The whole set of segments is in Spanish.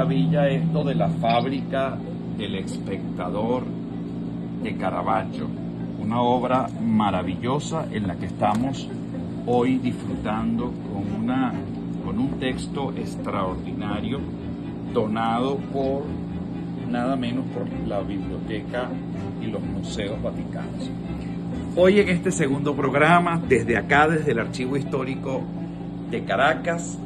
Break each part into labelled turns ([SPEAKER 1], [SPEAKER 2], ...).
[SPEAKER 1] maravilla esto de la fábrica del espectador de Caravaggio, una obra maravillosa en la que estamos hoy disfrutando con un texto extraordinario donado por nada menos por la Biblioteca y los Museos Vaticanos. Hoy en este segundo programa, desde acá, desde el Archivo Histórico de Caracas,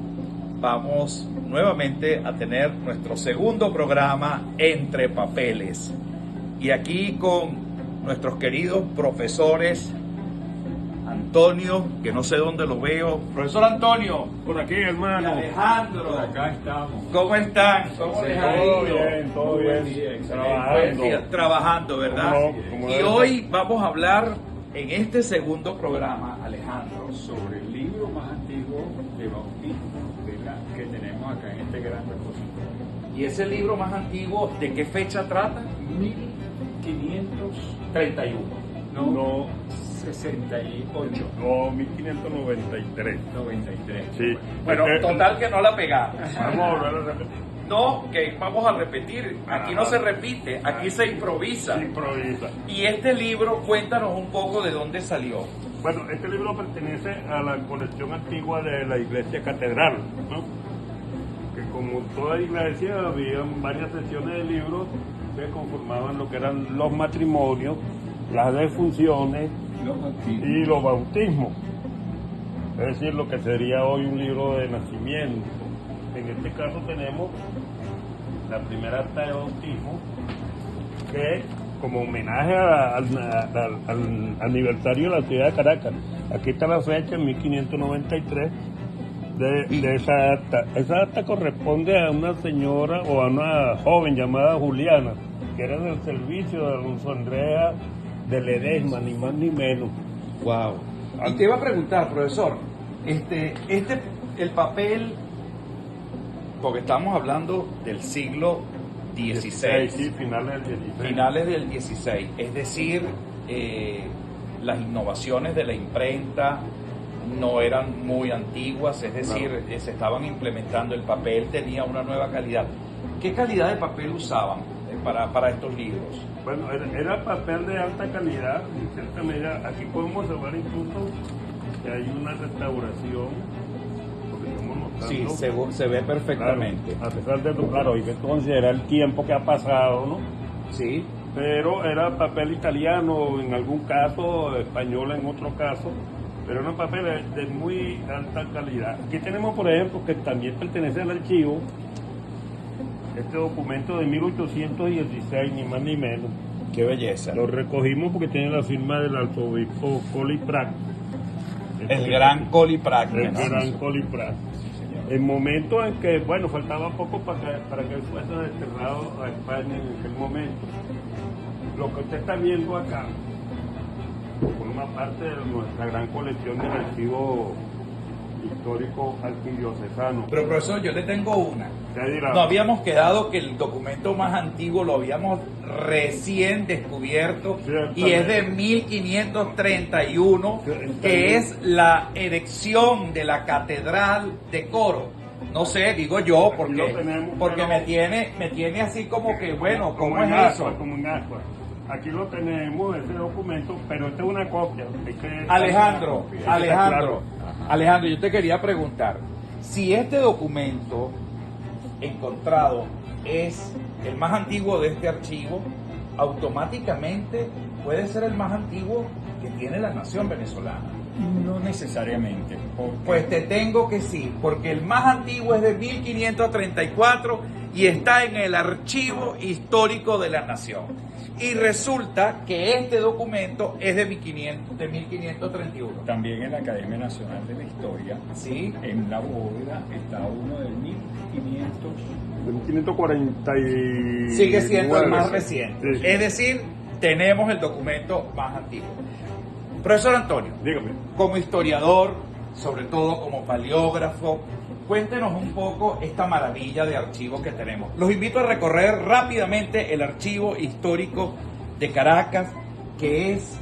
[SPEAKER 1] vamos nuevamente a tener nuestro segundo programa Entre Papeles. Y aquí con nuestros queridos profesores Antonio, que no sé dónde lo veo. Profesor Antonio.
[SPEAKER 2] Por aquí, hermano.
[SPEAKER 1] Y Alejandro.
[SPEAKER 2] Por acá estamos.
[SPEAKER 1] ¿Cómo están? ¿Cómo les ha ido?
[SPEAKER 2] Todo bien.
[SPEAKER 1] Trabajando, ¿verdad?
[SPEAKER 2] ¿Cómo
[SPEAKER 1] y hoy vamos a hablar en este segundo programa, Alejandro,
[SPEAKER 2] sobre el libro más antiguo de bautismo que tenemos acá en este gran repositorio.
[SPEAKER 1] ¿Y ese libro más antiguo de qué fecha trata?
[SPEAKER 2] 1531. No, 68.
[SPEAKER 3] No, 1593.
[SPEAKER 2] 93.
[SPEAKER 3] Sí.
[SPEAKER 1] Bueno, total que no la pegamos.
[SPEAKER 3] Vamos a volver a repetir.
[SPEAKER 1] No, que vamos a repetir. Aquí no se repite, aquí se improvisa.
[SPEAKER 3] Se improvisa.
[SPEAKER 1] Y este libro, cuéntanos un poco de dónde salió.
[SPEAKER 3] Bueno, este libro pertenece a la colección antigua de la Iglesia Catedral, ¿no? Que como toda iglesia había varias secciones de libros que conformaban lo que eran los matrimonios, las defunciones y los bautismos. Es decir, lo que sería hoy un libro de nacimiento. En este caso tenemos la primera acta de bautismo, que como homenaje al aniversario de la ciudad de Caracas. Aquí está la fecha, en 1593, de esa acta. Esa acta corresponde a una señora o a una joven llamada Juliana, que era del servicio de Alonso Andrea de Ledesma, ni más ni menos.
[SPEAKER 1] Wow. Y te iba a preguntar, profesor, el papel, porque estamos hablando del siglo XVI,
[SPEAKER 3] Sí, finales del 16.
[SPEAKER 1] finales del XVI, es decir, las innovaciones de la imprenta no eran muy antiguas, es decir, se estaban implementando, el papel tenía una nueva calidad. ¿Qué calidad de papel usaban para estos libros?
[SPEAKER 3] Bueno, era papel de alta calidad, en cierta medida. Aquí podemos observar incluso que hay una restauración, porque estamos notando.
[SPEAKER 1] Sí, se ve perfectamente.
[SPEAKER 3] Claro, a pesar de eso, claro, hay que considerar el tiempo que ha pasado, ¿no?
[SPEAKER 1] Sí.
[SPEAKER 3] Pero era papel italiano en algún caso, español en otro caso, pero era un papel de muy alta calidad. Aquí tenemos, por ejemplo, que también pertenece al archivo, este documento de 1816, ni más ni menos.
[SPEAKER 1] Qué belleza.
[SPEAKER 3] Lo recogimos porque tiene la firma del arzobispo Colly Pratt.
[SPEAKER 1] El gran Colly Pratt.
[SPEAKER 3] El gran Colly Pratt. El momento en que, bueno, faltaba poco para que él fuese desterrado a España en aquel momento. Lo que usted está viendo acá forma parte de nuestra gran colección del archivo histórico arquidiocesano.
[SPEAKER 1] Pero profesor, yo le tengo una.
[SPEAKER 3] Dirá,
[SPEAKER 1] No habíamos quedado que el documento más antiguo lo habíamos recién descubierto y es de 1531, que es la erección de la Catedral de Coro. No sé, digo yo, porque me tiene así como que, bueno, ¿cómo es eso?
[SPEAKER 3] Como en ascuas. Aquí lo tenemos, ese documento, pero esta es una copia.
[SPEAKER 1] Alejandro, yo te quería preguntar, si este documento encontrado es el más antiguo de este archivo, automáticamente puede ser el más antiguo que tiene la nación venezolana.
[SPEAKER 2] No necesariamente.
[SPEAKER 1] Pues te tengo que sí, porque el más antiguo es de 1534 y está en el archivo histórico de la nación. Y resulta que este documento es de 1531.
[SPEAKER 2] También en la Academia Nacional de la Historia,
[SPEAKER 1] Sí.
[SPEAKER 2] en la bóveda, está uno de 1500.
[SPEAKER 3] 1540 y...
[SPEAKER 1] Sigue siendo el más reciente.
[SPEAKER 3] Sí.
[SPEAKER 1] Es decir, tenemos el documento más antiguo. Profesor Antonio,
[SPEAKER 3] Dígame.
[SPEAKER 1] como historiador, sobre todo como paleógrafo, cuéntenos un poco esta maravilla de archivo que tenemos. Los invito a recorrer rápidamente el archivo histórico de Caracas, que es,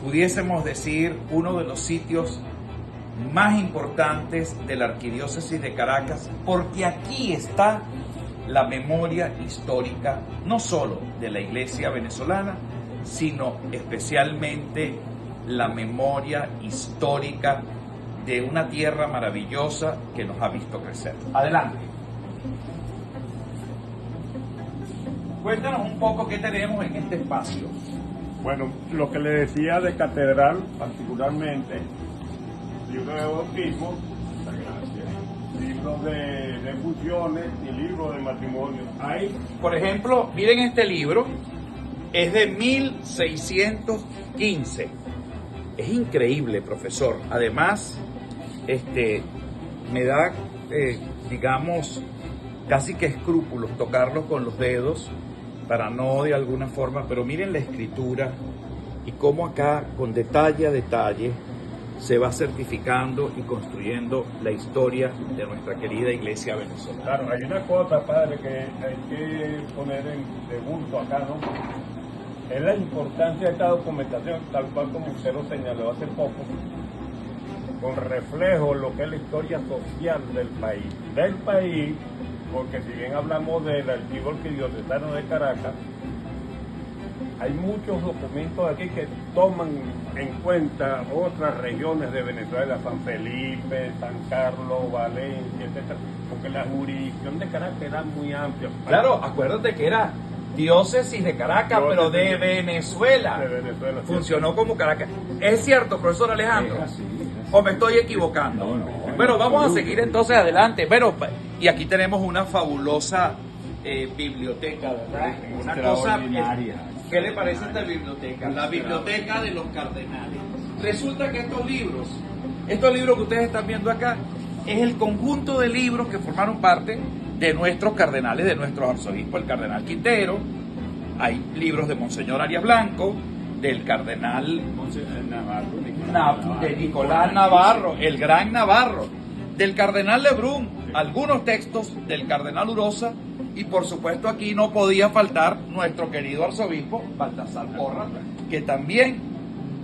[SPEAKER 1] pudiésemos decir, uno de los sitios más importantes de la arquidiócesis de Caracas, porque aquí está la memoria histórica, no solo de la iglesia venezolana, sino especialmente la memoria histórica de una tierra maravillosa que nos ha visto crecer. Adelante. Cuéntanos un poco qué tenemos en este espacio.
[SPEAKER 3] Bueno, lo que le decía de catedral, particularmente, libros de bautismo, libros de fusiones y libros de matrimonio. Hay,
[SPEAKER 1] Por ejemplo, miren este libro, es de 1615. Es increíble, profesor. Además, me da, digamos, casi que escrúpulos tocarlo con los dedos para no de alguna forma, pero miren la escritura y cómo acá con detalle a detalle se va certificando y construyendo la historia de nuestra querida iglesia venezolana.
[SPEAKER 3] claro, hay una cosa, padre, que hay que poner de bulto acá, ¿no? Es la importancia de esta documentación, tal cual como usted lo señaló hace poco, con reflejo lo que es la historia social del país, porque si bien hablamos del archivo arquidiocesano de Caracas, hay muchos documentos aquí que toman en cuenta otras regiones de Venezuela, San Felipe, San Carlos, Valencia, etcétera, porque la jurisdicción de Caracas era muy amplia.
[SPEAKER 1] Claro, acuérdate que era diócesis de Caracas, pero de Venezuela.
[SPEAKER 3] De Venezuela.
[SPEAKER 1] Funcionó como Caracas. ¿Es cierto, profesor Alejandro?
[SPEAKER 2] Es así.
[SPEAKER 1] ¿O me estoy equivocando?
[SPEAKER 2] No.
[SPEAKER 1] Bueno, vamos a seguir entonces adelante. Bueno, y aquí tenemos una fabulosa biblioteca, ¿verdad? Una cosa.
[SPEAKER 2] Extraordinaria.
[SPEAKER 1] ¿Qué le parece esta biblioteca? La biblioteca de los cardenales. Resulta que estos libros que ustedes están viendo acá, es el conjunto de libros que formaron parte de nuestros cardenales, de nuestros arzobispos, el cardenal Quintero. Hay libros de Monseñor Arias Blanco, del cardenal de Nicolás Navarro, el gran Navarro, del cardenal Lebrun, algunos textos del cardenal Urosa, y por supuesto aquí no podía faltar nuestro querido arzobispo Baltasar Porras, que también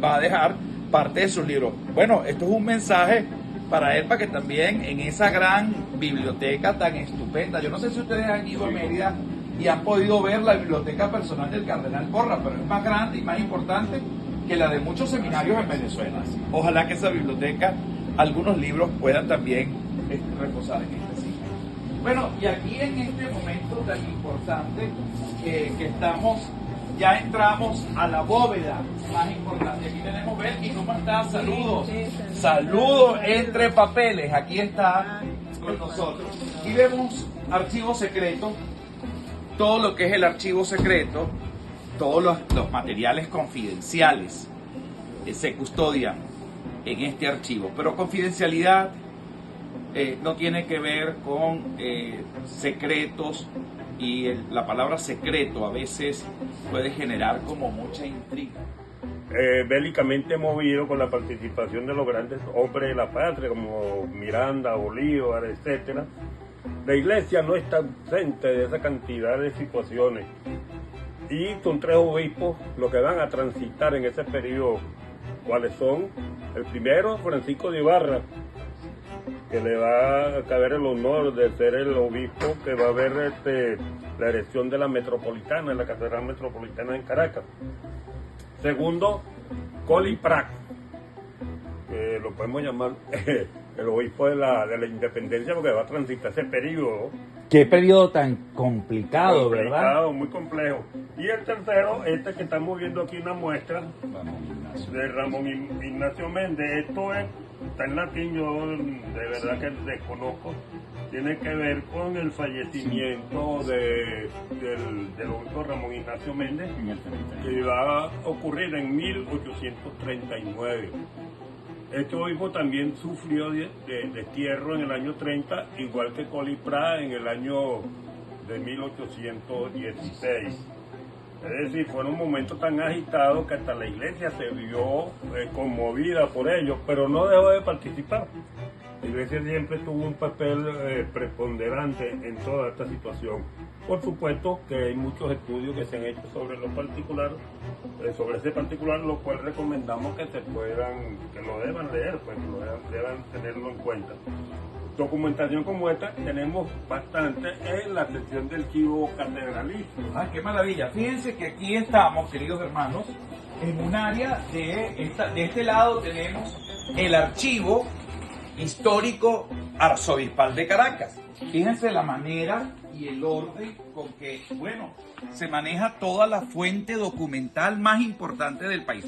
[SPEAKER 1] va a dejar parte de sus libros. Bueno, esto es un mensaje para él, para que también en esa gran biblioteca tan estupenda, yo no sé si ustedes han ido a Mérida y han podido ver la biblioteca personal del cardenal Porras, pero es más grande y más importante que la de muchos seminarios en Venezuela. Ojalá que esa biblioteca, algunos libros puedan también reposar en este sitio. Bueno, y aquí en este momento tan importante que estamos, ya entramos a la bóveda más importante. Aquí tenemos Belki, ¿cómo estás? Saludos. Saludos entre papeles. Aquí está con nosotros. Y vemos archivo secreto, todo lo que es el archivo secreto, todos los materiales confidenciales se custodian en este archivo. Pero confidencialidad no tiene que ver con secretos, y la palabra secreto a veces puede generar como mucha intriga.
[SPEAKER 3] Bélicamente movido con la participación de los grandes hombres de la patria como Miranda, Bolívar, etcétera. La iglesia no está ausente de esa cantidad de situaciones, y son 3 obispos los que van a transitar en ese periodo. ¿Cuáles son? El primero, Francisco de Ibarra, que le va a caber el honor de ser el obispo que va a ver la erección de la metropolitana, la catedral metropolitana en Caracas. Segundo, Colly Prat, que lo podemos llamar el obispo de la independencia, porque va a transitar ese periodo.
[SPEAKER 1] Qué periodo tan complicado, ¿verdad?
[SPEAKER 3] Muy complejo. Y el tercero, que estamos viendo aquí una muestra de Ramón Ignacio Méndez. Esto está en latín, yo de verdad que desconozco. Tiene que ver con el fallecimiento del obispo Ramón Ignacio Méndez, que va a ocurrir en 1839. Este obispo también sufrió de destierro en el año 30, igual que Colly Prat en el año de 1816. Es decir, fueron momentos tan agitados que hasta la iglesia se vio conmovida por ellos, pero no dejó de participar. La iglesia siempre tuvo un papel preponderante en toda esta situación. por supuesto que hay muchos estudios que se han hecho sobre lo particular, sobre ese particular, lo cual recomendamos que se puedan, que lo deban leer, pues que lo deban tenerlo en cuenta. Documentación como esta tenemos bastante en la sección del archivo catedralicio.
[SPEAKER 1] Ah, qué maravilla. Fíjense que aquí estamos, queridos hermanos, en un área de este lado tenemos el archivo histórico arzobispal de Caracas. Fíjense la manera y el orden con que, bueno, se maneja toda la fuente documental más importante del país.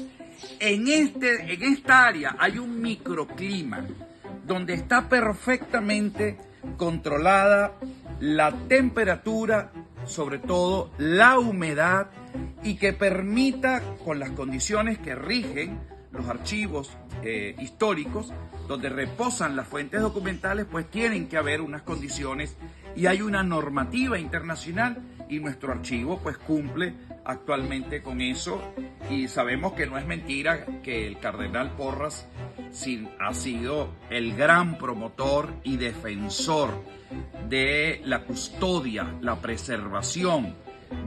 [SPEAKER 1] En esta área hay un microclima donde está perfectamente controlada la temperatura, sobre todo la humedad, y que permita, con las condiciones que rigen los archivos históricos, donde reposan las fuentes documentales, pues tienen que haber unas condiciones y hay una normativa internacional y nuestro archivo pues cumple actualmente con eso, y sabemos que no es mentira que el cardenal Porras ha sido el gran promotor y defensor de la custodia, la preservación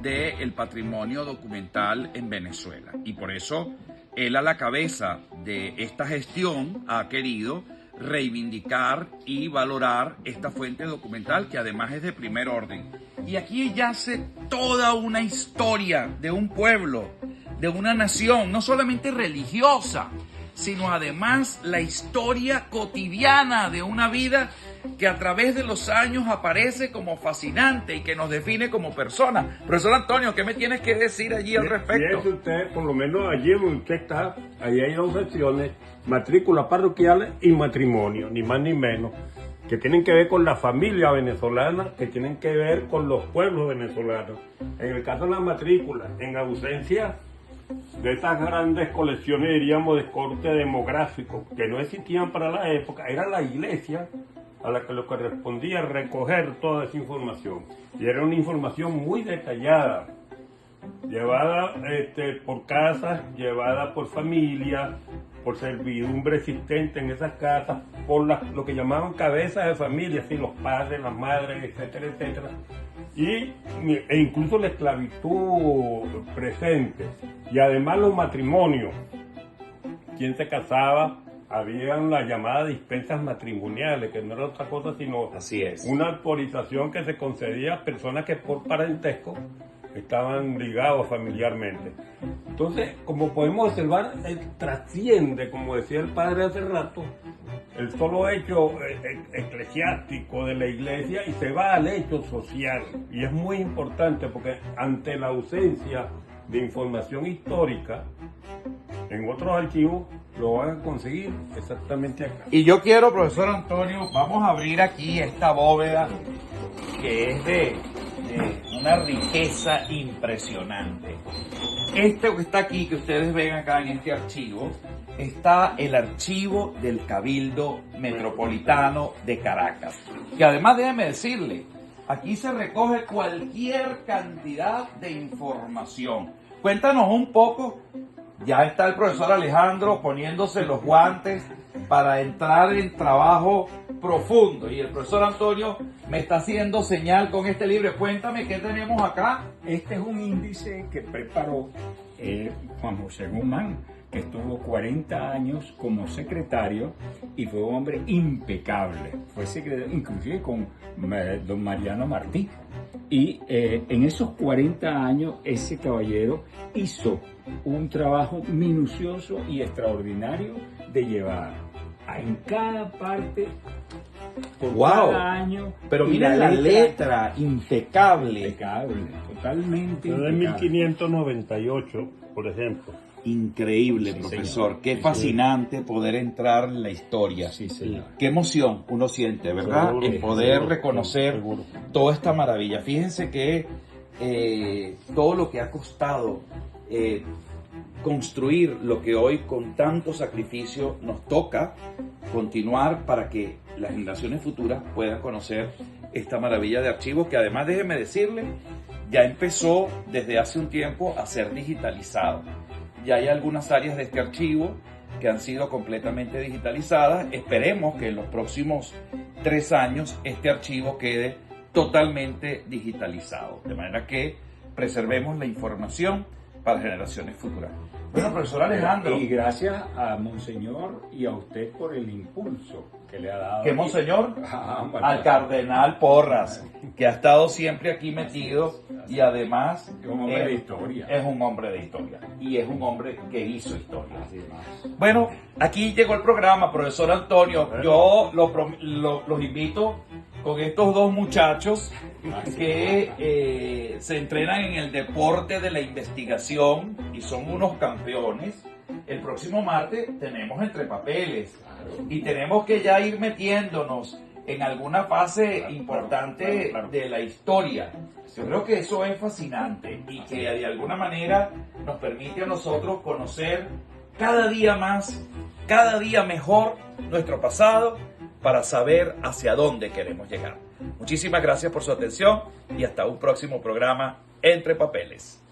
[SPEAKER 1] del patrimonio documental en Venezuela, y por eso él, a la cabeza de esta gestión, ha querido reivindicar y valorar esta fuente documental, que además es de primer orden. Y aquí yace toda una historia de un pueblo, de una nación, no solamente religiosa, sino además la historia cotidiana de una vida que a través de los años aparece como fascinante y que nos define como personas. Profesor Antonio, ¿qué me tienes que decir allí al respecto?
[SPEAKER 3] Fíjese usted, por lo menos allí donde usted está, ahí hay dos secciones: matrícula parroquial y matrimonio, ni más ni menos, que tienen que ver con la familia venezolana, que tienen que ver con los pueblos venezolanos. En el caso de la matrícula, en ausencia de esas grandes colecciones, diríamos, de corte demográfico, que no existían para la época, era la iglesia a la que le correspondía recoger toda esa información. Y era una información muy detallada, llevada por casas, llevada por familia, por servidumbre existente en esas casas, por lo que llamaban cabezas de familia, así los padres, las madres, etcétera, etcétera. E incluso la esclavitud presente. Y además los matrimonios. ¿Quién se casaba? Habían las llamadas dispensas matrimoniales, que no era otra cosa sino
[SPEAKER 1] Así es.
[SPEAKER 3] una autorización que se concedía a personas que por parentesco estaban ligados familiarmente. Entonces, como podemos observar, trasciende, como decía el padre hace rato, el solo hecho eclesiástico de la iglesia y se va al hecho social. Y es muy importante porque ante la ausencia de información histórica, en otros archivos lo van a conseguir exactamente acá.
[SPEAKER 1] Y yo quiero, profesor Antonio, vamos a abrir aquí esta bóveda que es de una riqueza impresionante. Este que está aquí, que ustedes ven acá en este archivo, está el archivo del Cabildo Metropolitano de Caracas, que además, déjeme decirle, aquí se recoge cualquier cantidad de información. Cuéntanos un poco. Ya está el profesor Alejandro poniéndose los guantes para entrar en trabajo profundo. Y el profesor Antonio me está haciendo señal con este libro. Cuéntame, ¿qué tenemos acá?
[SPEAKER 2] Este es un índice que preparó Juan José Guzmán, que estuvo 40 años como secretario y fue un hombre impecable. Fue secretario inclusive con don Mariano Martí. Y en esos 40 años ese caballero hizo un trabajo minucioso y extraordinario de llevar en cada parte, por cada año.
[SPEAKER 1] Pero miren la letra, impecable.
[SPEAKER 2] Impecable, totalmente
[SPEAKER 3] Desde
[SPEAKER 2] impecable.
[SPEAKER 3] 1598, por ejemplo.
[SPEAKER 1] Increíble,
[SPEAKER 2] Sí,
[SPEAKER 1] profesor.
[SPEAKER 2] señor.
[SPEAKER 1] Qué
[SPEAKER 2] Sí,
[SPEAKER 1] fascinante poder entrar en la historia.
[SPEAKER 2] Sí, señor.
[SPEAKER 1] Qué emoción uno siente, ¿verdad?
[SPEAKER 3] Seguro,
[SPEAKER 1] En poder
[SPEAKER 3] seguro,
[SPEAKER 1] reconocer
[SPEAKER 3] seguro.
[SPEAKER 1] toda esta maravilla. Fíjense que todo lo que ha costado construir lo que hoy con tanto sacrificio nos toca continuar para que las generaciones futuras puedan conocer esta maravilla de archivos, que además, déjeme decirle, ya empezó desde hace un tiempo a ser digitalizado. Ya hay algunas áreas de este archivo que han sido completamente digitalizadas. Esperemos que en los próximos 3 años este archivo quede totalmente digitalizado, de manera que preservemos la información para generaciones futuras. Bueno, profesor Alejandro.
[SPEAKER 2] Y gracias a Monseñor y a usted por el impulso que le ha dado.
[SPEAKER 1] ¿Qué monseñor?
[SPEAKER 2] Ah,
[SPEAKER 1] Al cardenal Porras, que ha estado siempre aquí metido y además
[SPEAKER 2] Es un hombre de historia.
[SPEAKER 1] Es un hombre de historia y es un hombre que hizo historia.
[SPEAKER 2] Así es.
[SPEAKER 1] Bueno, aquí llegó el programa, profesor Antonio. Yo los invito con estos dos muchachos que se entrenan en el deporte de la investigación y son unos campeones. El próximo martes tenemos Entre Papeles y tenemos que ya ir metiéndonos en alguna fase importante de la historia. Yo creo que eso es fascinante y que de alguna manera nos permite a nosotros conocer cada día más, cada día mejor nuestro pasado para saber hacia dónde queremos llegar. Muchísimas gracias por su atención y hasta un próximo programa Entre Papeles.